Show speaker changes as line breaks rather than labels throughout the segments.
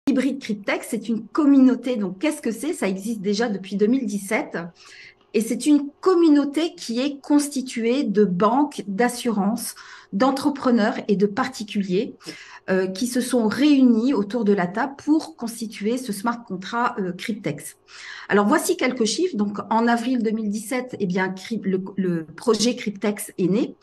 Hybrid Cryptex, c'est une communauté. Donc, qu'est-ce que c'est? Ça existe déjà depuis 2017. Et c'est une communauté qui est constituée de banques, d'assurances, d'entrepreneurs et de particuliers qui se sont réunis autour de la table pour constituer ce smart contract Cryptex. Alors, voici quelques chiffres. Donc, en avril 2017, eh bien, le projet Cryptex est né.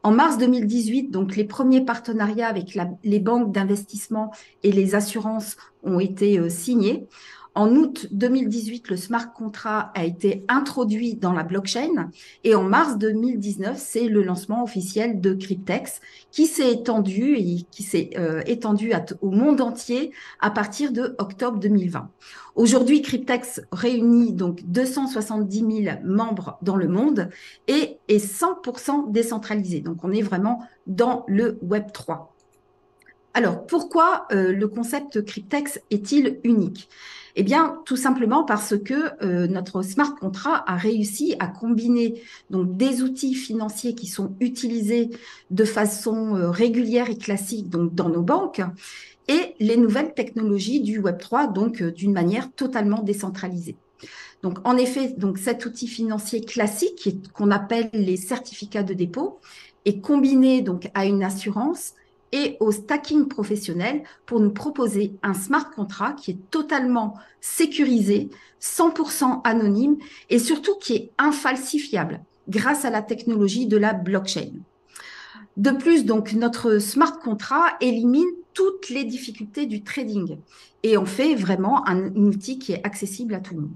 En mars 2018, donc les premiers partenariats avec les banques d'investissement et les assurances ont été signés. En août 2018, le smart contract a été introduit dans la blockchain et en mars 2019, c'est le lancement officiel de Cryptex qui s'est étendu au monde entier à partir de octobre 2020. Aujourd'hui, Cryptex réunit donc 270 000 membres dans le monde et est 100% décentralisé. Donc, on est vraiment dans le Web 3. Alors, pourquoi le concept Cryptex est-il unique? Eh bien, tout simplement parce que notre smart contract a réussi à combiner donc des outils financiers qui sont utilisés de façon régulière et classique donc dans nos banques et les nouvelles technologies du Web 3 donc d'une manière totalement décentralisée. Donc, en effet, donc cet outil financier classique qu'on appelle les certificats de dépôt est combiné donc à une assurance et au stacking professionnel pour nous proposer un smart contract qui est totalement sécurisé, 100% anonyme et surtout qui est infalsifiable grâce à la technologie de la blockchain. De plus, donc, notre smart contract élimine toutes les difficultés du trading et on fait vraiment un outil qui est accessible à tout le monde.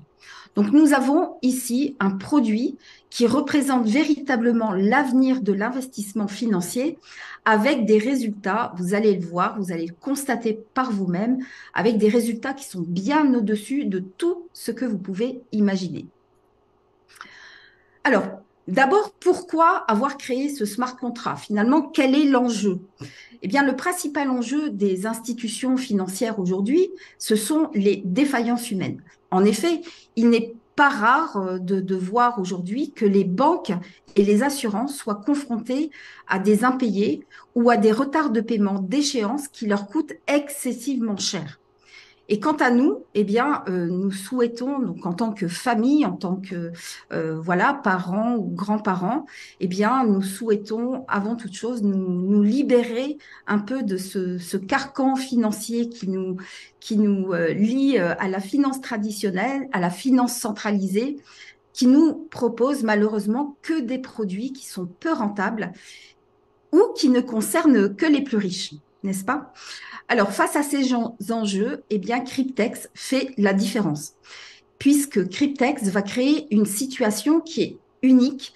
Donc, nous avons ici un produit qui représente véritablement l'avenir de l'investissement financier avec des résultats, vous allez le voir, vous allez le constater par vous-même, avec des résultats qui sont bien au-dessus de tout ce que vous pouvez imaginer. Alors, d'abord, pourquoi avoir créé ce smart contract? Finalement, quel est l'enjeu? Eh bien, le principal enjeu des institutions financières aujourd'hui, ce sont les défaillances humaines. En effet, il n'est pas rare de voir aujourd'hui que les banques et les assurances soient confrontées à des impayés ou à des retards de paiement d'échéance qui leur coûtent excessivement cher. Et quant à nous, eh bien, nous souhaitons, donc en tant que famille, en tant que voilà, parents ou grands-parents, eh bien, nous souhaitons avant toute chose nous libérer un peu de ce carcan financier qui nous lie à la finance traditionnelle, à la finance centralisée, qui nous propose malheureusement que des produits qui sont peu rentables ou qui ne concernent que les plus riches, n'est-ce pas? Alors, face à ces enjeux, eh bien, Cryptex fait la différence, puisque Cryptex va créer une situation qui est unique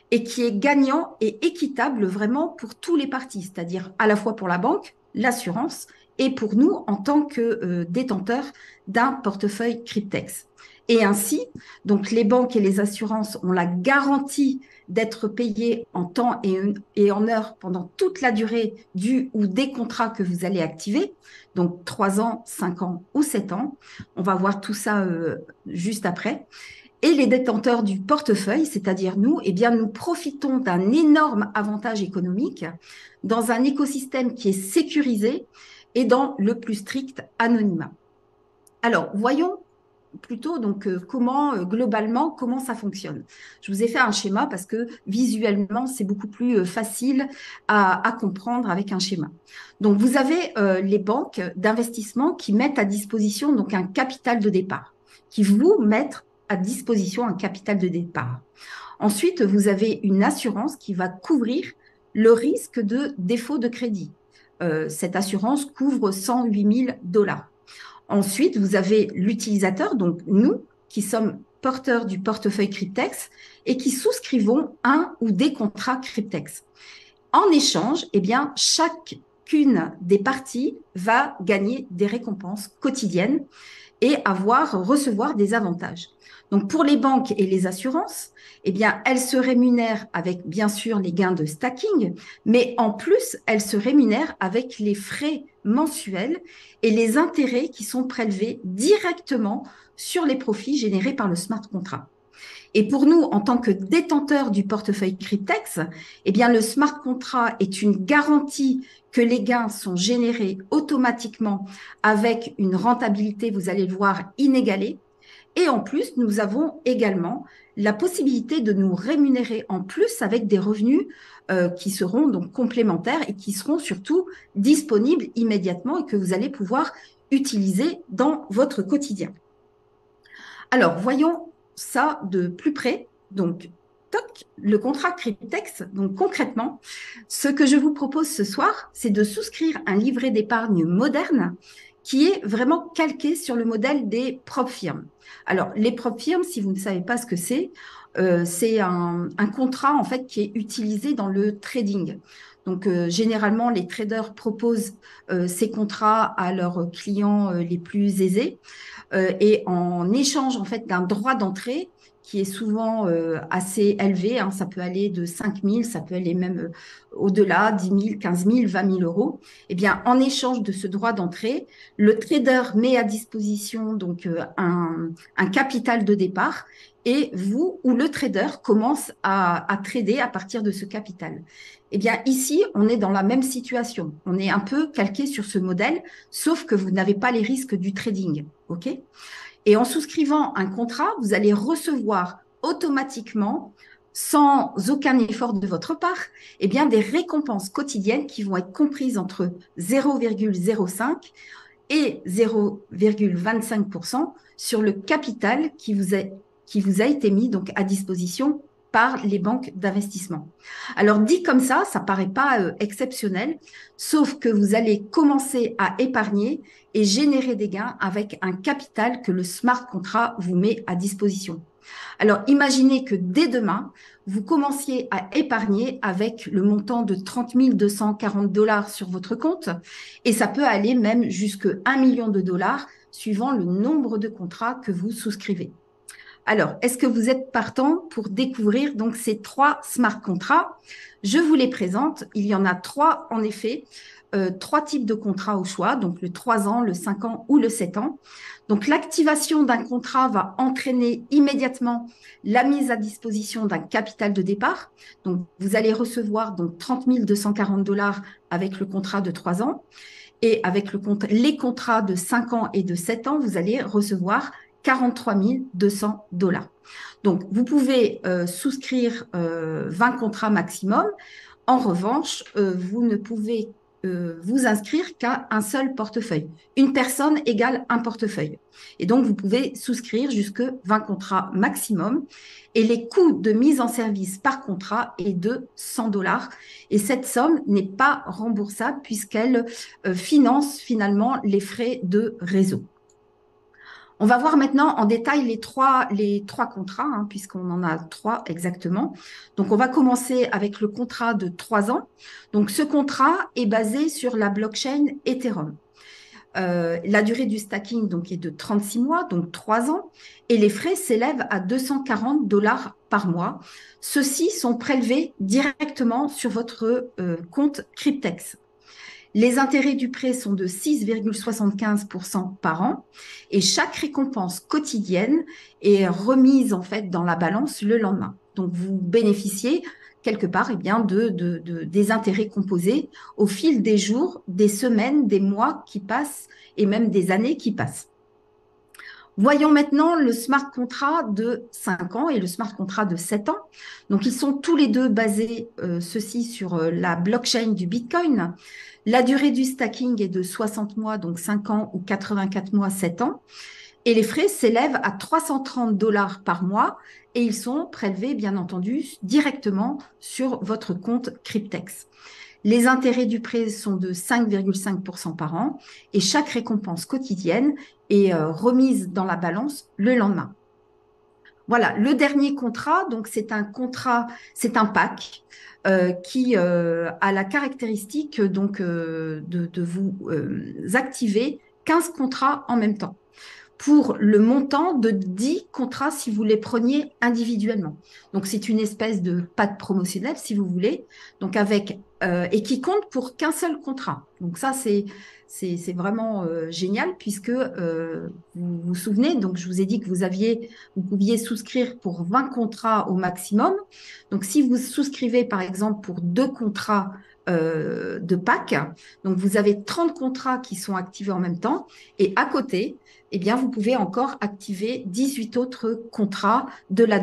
et qui est gagnant et équitable vraiment pour tous les parties, c'est-à-dire à la fois pour la banque, l'assurance et pour nous en tant que détenteurs d'un portefeuille Cryptex. Et ainsi, donc les banques et les assurances ont la garantie d'être payées en temps et en heure pendant toute la durée du ou des contrats que vous allez activer, donc 3 ans, 5 ans ou 7 ans. On va voir tout ça juste après. Et les détenteurs du portefeuille, c'est-à-dire nous, eh bien, nous profitons d'un énorme avantage économique dans un écosystème qui est sécurisé et dans le plus strict anonymat. Alors, voyons plutôt donc globalement comment ça fonctionne. Je vous ai fait un schéma parce que visuellement c'est beaucoup plus facile à comprendre avec un schéma. Donc vous avez les banques d'investissement qui mettent à disposition donc un capital de départ, qui vous mettent à disposition un capital de départ. Ensuite, vous avez une assurance qui va couvrir le risque de défaut de crédit. Cette assurance couvre 108 000 $. Ensuite, vous avez l'utilisateur, donc nous, qui sommes porteurs du portefeuille Cryptex et qui souscrivons un ou des contrats Cryptex. En échange, eh bien, chacune des parties va gagner des récompenses quotidiennes et recevoir des avantages. Donc, pour les banques et les assurances, eh bien, elles se rémunèrent avec, bien sûr, les gains de stacking, mais en plus, elles se rémunèrent avec les frais mensuels et les intérêts qui sont prélevés directement sur les profits générés par le smart contract. Et pour nous, en tant que détenteurs du portefeuille Cryptex, eh bien, le smart contract est une garantie que les gains sont générés automatiquement avec une rentabilité, vous allez le voir, inégalée. Et en plus, nous avons également la possibilité de nous rémunérer en plus avec des revenus qui seront donc complémentaires et qui seront surtout disponibles immédiatement et que vous allez pouvoir utiliser dans votre quotidien. Alors, voyons ça de plus près. Donc, toc, le contrat Cryptex. Donc, concrètement, ce que je vous propose ce soir, c'est de souscrire un livret d'épargne moderne qui est vraiment calqué sur le modèle des propres firmes. Alors, les propres firmes, si vous ne savez pas ce que c'est un contrat en fait qui est utilisé dans le trading. Donc, généralement, les traders proposent ces contrats à leurs clients les plus aisés et en échange en fait d'un droit d'entrée qui est souvent assez élevé, hein, ça peut aller de 5 000, ça peut aller même au-delà, 10 000, 15 000, 20 000 euros. Eh bien, en échange de ce droit d'entrée, le trader met à disposition donc un capital de départ et vous ou le trader commence à trader à partir de ce capital. Eh bien, ici, on est dans la même situation. On est un peu calqué sur ce modèle, sauf que vous n'avez pas les risques du trading. OK? Et en souscrivant un contrat, vous allez recevoir automatiquement, sans aucun effort de votre part, eh bien, des récompenses quotidiennes qui vont être comprises entre 0,05 et 0,25% sur le capital qui vous a été mis donc à disposition par les banques d'investissement. Alors dit comme ça paraît pas exceptionnel, sauf que vous allez commencer à épargner et générer des gains avec un capital que le smart contract vous met à disposition. Alors imaginez que dès demain, vous commenciez à épargner avec le montant de 30 240 dollars sur votre compte et ça peut aller même jusqu'à 1 million de dollars suivant le nombre de contrats que vous souscrivez. Alors, est-ce que vous êtes partant pour découvrir donc ces 3 smart contrats? Je vous les présente. Il y en a 3 en effet, 3 types de contrats au choix, donc le 3 ans, le 5 ans ou le 7 ans. Donc, l'activation d'un contrat va entraîner immédiatement la mise à disposition d'un capital de départ. Donc, vous allez recevoir donc 30 240 dollars avec le contrat de 3 ans. Et avec les contrats de 5 ans et de 7 ans, vous allez recevoir 43 200 dollars. Donc, vous pouvez souscrire 20 contrats maximum. En revanche, vous ne pouvez vous inscrire qu'à un seul portefeuille. Une personne égale un portefeuille. Et donc, vous pouvez souscrire jusque 20 contrats maximum. Et les coûts de mise en service par contrat est de 100 dollars. Et cette somme n'est pas remboursable puisqu'elle finance finalement les frais de réseau. On va voir maintenant en détail les trois contrats, hein, puisqu'on en a 3 exactement. Donc, on va commencer avec le contrat de 3 ans. Donc, ce contrat est basé sur la blockchain Ethereum. La durée du stacking donc, est de 36 mois, donc 3 ans, et les frais s'élèvent à 240 dollars par mois. Ceux-ci sont prélevés directement sur votre compte Cryptex. Les intérêts du prêt sont de 6,75% par an et chaque récompense quotidienne est remise en fait dans la balance le lendemain. Donc vous bénéficiez quelque part eh bien, des intérêts composés au fil des jours, des semaines, des mois qui passent et même des années qui passent. Voyons maintenant le smart contract de 5 ans et le smart contract de 7 ans. Donc, ils sont tous les deux basés, ceci sur la blockchain du Bitcoin. La durée du stacking est de 60 mois, donc 5 ans, ou 84 mois, 7 ans. Et les frais s'élèvent à 330 dollars par mois et ils sont prélevés, bien entendu, directement sur votre compte Cryptex. Les intérêts du prêt sont de 5,5% par an et chaque récompense quotidienne est remise dans la balance le lendemain. Voilà, le dernier contrat, donc c'est un pack qui a la caractéristique donc de vous activer 15 contrats en même temps. pour le montant de 10 contrats si vous les preniez individuellement. Donc, c'est une espèce de pack promotionnel, si vous voulez, donc et qui compte pour qu'un seul contrat. Donc, ça, c'est vraiment génial puisque vous vous souvenez, donc je vous ai dit que vous pouviez souscrire pour 20 contrats au maximum. Donc, si vous souscrivez, par exemple, pour 2 contrats de pack, donc vous avez 30 contrats qui sont activés en même temps et à côté, eh bien, vous pouvez encore activer 18 autres contrats de la